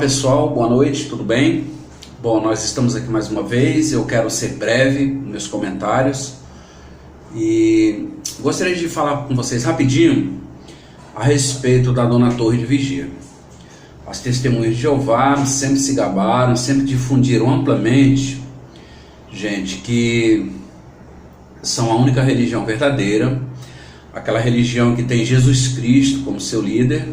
pessoal, boa noite, tudo bem? Bom, nós estamos aqui mais uma vez, eu quero ser breve nos meus comentários e gostaria de falar com vocês rapidinho a respeito da Dona Torre de Vigia. As testemunhas de Jeová sempre se gabaram, sempre difundiram amplamente, gente, que são a única religião verdadeira, aquela religião que tem Jesus Cristo como seu líder,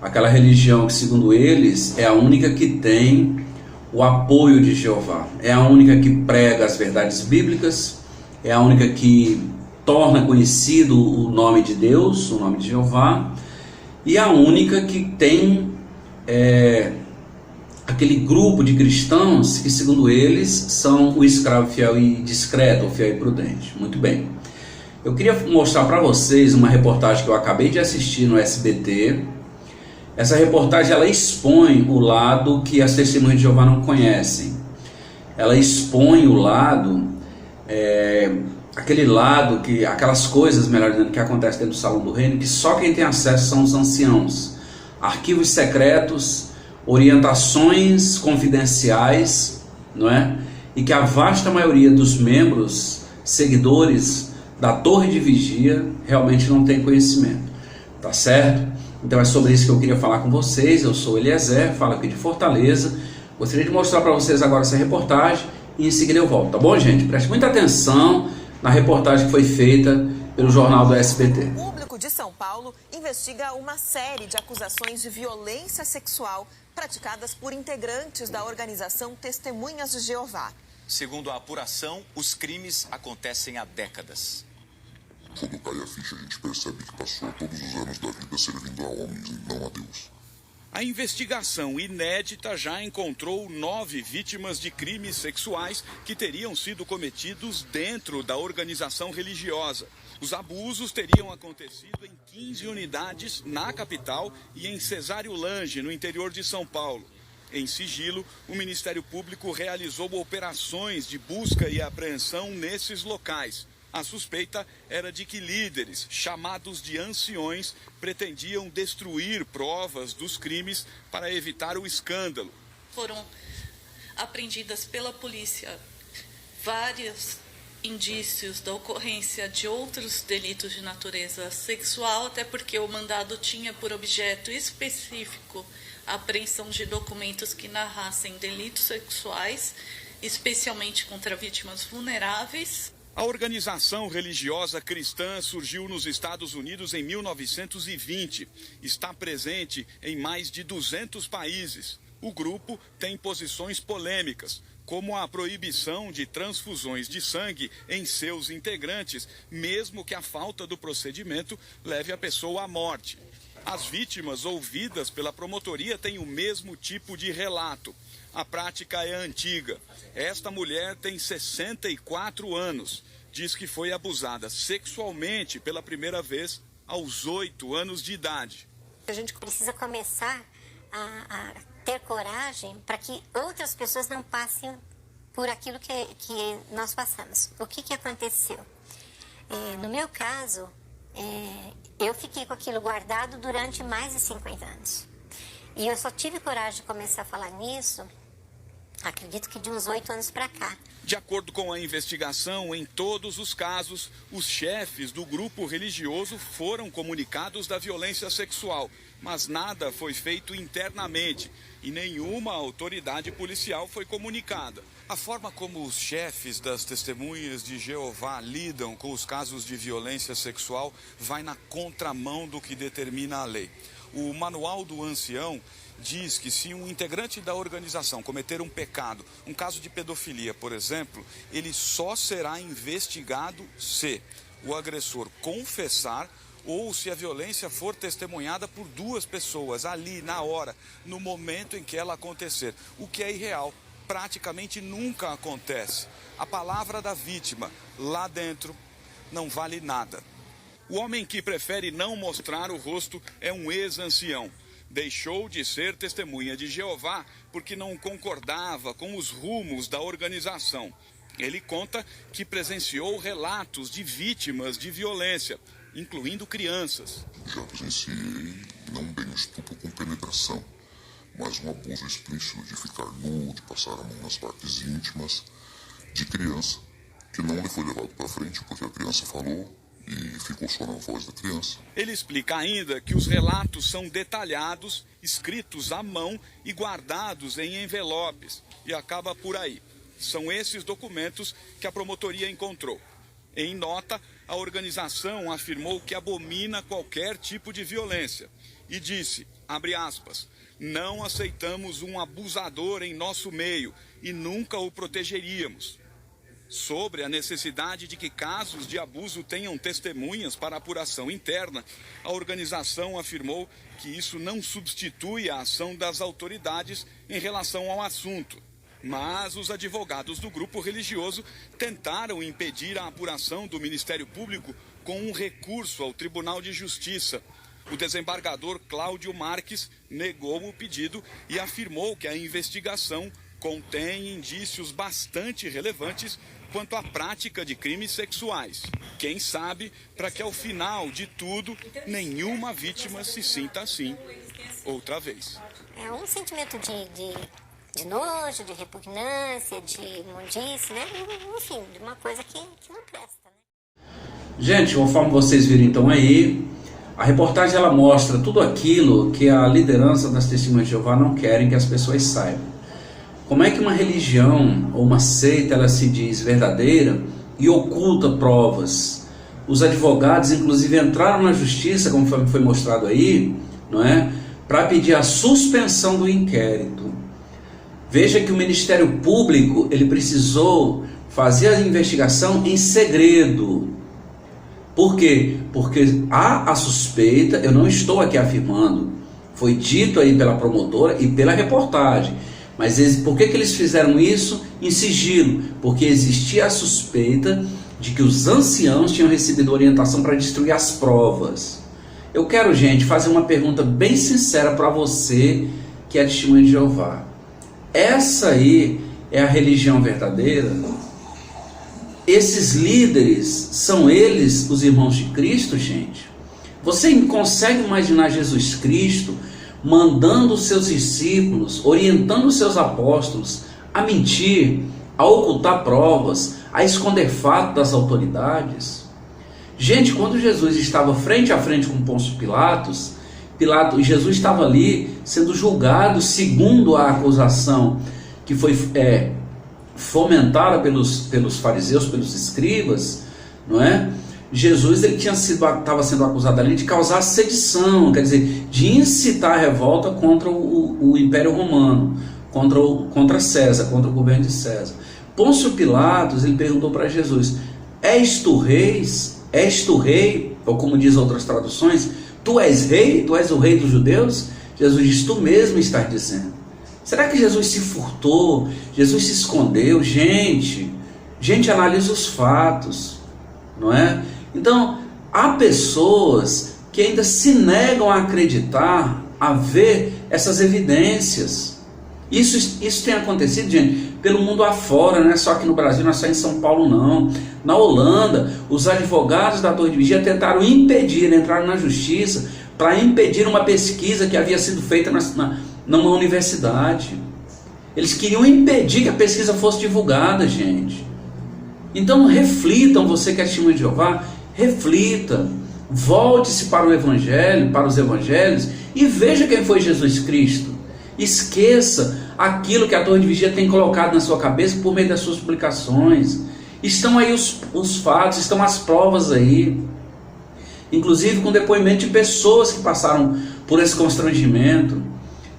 aquela religião que, segundo eles, é a única que tem o apoio de Jeová, é a única que prega as verdades bíblicas, é a única que torna conhecido o nome de Deus, o nome de Jeová, e a única que tem aquele grupo de cristãos que, segundo eles, são o escravo fiel e discreto, ou fiel e prudente. Muito bem. Eu queria mostrar para vocês uma reportagem que eu acabei de assistir no SBT. Essa reportagem ela expõe o lado que as testemunhas de Jeová não conhecem. Ela expõe o lado, aquele lado, aquelas coisas, melhor dizendo, que acontecem dentro do Salão do Reino, que só quem tem acesso são os anciãos. Arquivos secretos, orientações confidenciais, não é? E que a vasta maioria dos membros, seguidores da Torre de Vigia, realmente não tem conhecimento. Tá certo? Então é sobre isso que eu queria falar com vocês. Eu sou Eliezer, falo aqui de Fortaleza. Gostaria de mostrar para vocês agora essa reportagem e em seguida eu volto, tá bom, gente? Preste muita atenção na reportagem que foi feita pelo jornal do SBT. O público de São Paulo investiga uma série de acusações de violência sexual praticadas por integrantes da organização Testemunhas de Jeová. Segundo a apuração, os crimes acontecem há décadas. Quando cai a ficha, a gente percebe que passou todos os anos da vida servindo a homens e não a Deus. A investigação inédita já encontrou 9 vítimas de crimes sexuais que teriam sido cometidos dentro da organização religiosa. Os abusos teriam acontecido em 15 unidades na capital e em Cesário-Lange, no interior de São Paulo. Em sigilo, o Ministério Público realizou operações de busca e apreensão nesses locais. A suspeita era de que líderes, chamados de anciões, pretendiam destruir provas dos crimes para evitar o escândalo. Foram apreendidas pela polícia vários indícios da ocorrência de outros delitos de natureza sexual, até porque o mandado tinha por objeto específico a apreensão de documentos que narrassem delitos sexuais, especialmente contra vítimas vulneráveis. A organização religiosa cristã surgiu nos Estados Unidos em 1920. Está presente em mais de 200 países. O grupo tem posições polêmicas, como a proibição de transfusões de sangue em seus integrantes, mesmo que a falta do procedimento leve a pessoa à morte. As vítimas ouvidas pela promotoria têm o mesmo tipo de relato. A prática é antiga. Esta mulher tem 64 anos. Diz que foi abusada sexualmente pela primeira vez aos 8 anos de idade. A gente precisa começar a ter coragem para que outras pessoas não passem por aquilo que nós passamos. O que aconteceu? No meu caso, eu fiquei com aquilo guardado durante mais de 50 anos. E eu só tive coragem de começar a falar nisso, acredito que de uns 8 anos para cá. De acordo com a investigação, em todos os casos, os chefes do grupo religioso foram comunicados da violência sexual, mas nada foi feito internamente e nenhuma autoridade policial foi comunicada. A forma como os chefes das Testemunhas de Jeová lidam com os casos de violência sexual vai na contramão do que determina a lei. O Manual do Ancião diz que se um integrante da organização cometer um pecado, um caso de pedofilia, por exemplo, ele só será investigado se o agressor confessar ou se a violência for testemunhada por 2 pessoas, ali, na hora, no momento em que ela acontecer, o que é irreal. Praticamente nunca acontece. A palavra da vítima, lá dentro, não vale nada. O homem que prefere não mostrar o rosto é um ex-ancião. Deixou de ser testemunha de Jeová porque não concordava com os rumos da organização. Ele conta que presenciou relatos de vítimas de violência, incluindo crianças. Já presenciei, não bem estupro com penetração, mas um abuso explícito de ficar nu, de passar a mão nas partes íntimas de criança, que não lhe foi levado para frente porque a criança falou e ficou só na voz da criança. Ele explica ainda que os relatos são detalhados, escritos à mão e guardados em envelopes, e acaba por aí. São esses documentos que a promotoria encontrou. Em nota, a organização afirmou que abomina qualquer tipo de violência e disse, abre aspas, não aceitamos um abusador em nosso meio e nunca o protegeríamos. Sobre a necessidade de que casos de abuso tenham testemunhas para apuração interna, a organização afirmou que isso não substitui a ação das autoridades em relação ao assunto. Mas os advogados do grupo religioso tentaram impedir a apuração do Ministério Público com um recurso ao Tribunal de Justiça. O desembargador Cláudio Marques negou o pedido e afirmou que a investigação contém indícios bastante relevantes quanto à prática de crimes sexuais. Quem sabe, para que ao final de tudo, nenhuma vítima se sinta assim outra vez. É um sentimento de nojo, de repugnância, de imundície, né? Enfim, de uma coisa que não presta, né? Gente, conforme vocês viram então aí, a reportagem ela mostra tudo aquilo que a liderança das Testemunhas de Jeová não querem que as pessoas saibam. Como é que uma religião ou uma seita ela se diz verdadeira e oculta provas? Os advogados inclusive entraram na justiça, como foi mostrado aí, não é? Para pedir a suspensão do inquérito. Veja que o Ministério Público ele precisou fazer a investigação em segredo. Por quê? Porque há a suspeita, eu não estou aqui afirmando, foi dito aí pela promotora e pela reportagem. Mas por que eles fizeram isso em sigilo? Porque existia a suspeita de que os anciãos tinham recebido orientação para destruir as provas. Eu quero, gente, fazer uma pergunta bem sincera para você que é testemunha de Jeová. Essa aí é a religião verdadeira? Esses líderes, são eles os irmãos de Cristo, gente? Você consegue imaginar Jesus Cristo mandando os seus discípulos, orientando os seus apóstolos a mentir, a ocultar provas, a esconder fatos das autoridades? Gente, quando Jesus estava frente a frente com Pôncio Pilatos, Jesus estava ali sendo julgado segundo a acusação que foi fomentada pelos fariseus, pelos escribas, não é? Jesus estava sendo acusado ali de causar sedição, quer dizer, de incitar a revolta contra o Império Romano, contra César, contra o governo de César. Pôncio Pilatos, ele perguntou para Jesus, és tu rei? Ou como diz outras traduções, tu és rei? Tu és o rei dos judeus? Jesus diz, tu mesmo estás dizendo. Será que Jesus se furtou? Jesus se escondeu? Gente, analisa os fatos, não é? Então, há pessoas que ainda se negam a acreditar, a ver essas evidências. Isso tem acontecido, gente, pelo mundo afora, não é só aqui no Brasil, não é só em São Paulo, não. Na Holanda, os advogados da Torre de Vigia tentaram impedir, entraram na justiça para impedir uma pesquisa que havia sido feita numa universidade. Eles queriam impedir que a pesquisa fosse divulgada, gente. Então reflitam, você que é testemunha de Jeová, reflita, volte-se para o Evangelho, para os Evangelhos e veja quem foi Jesus Cristo. Esqueça aquilo que a Torre de Vigia tem colocado na sua cabeça por meio das suas publicações. Estão aí os fatos, estão as provas aí, inclusive com depoimento de pessoas que passaram por esse constrangimento,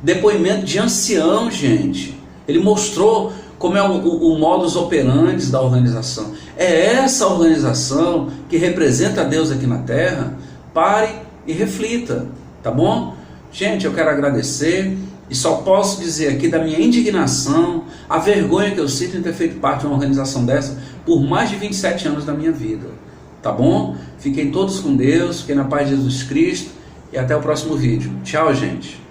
depoimento de ancião, gente. Ele mostrou como é o modus operandi da organização. É essa organização que representa Deus aqui na terra. Pare e reflita, tá bom? Gente, eu quero agradecer e só posso dizer aqui da minha indignação, a vergonha que eu sinto em ter feito parte de uma organização dessa por mais de 27 anos da minha vida, tá bom? Fiquem todos com Deus, fiquem na paz de Jesus Cristo e até o próximo vídeo. Tchau, gente.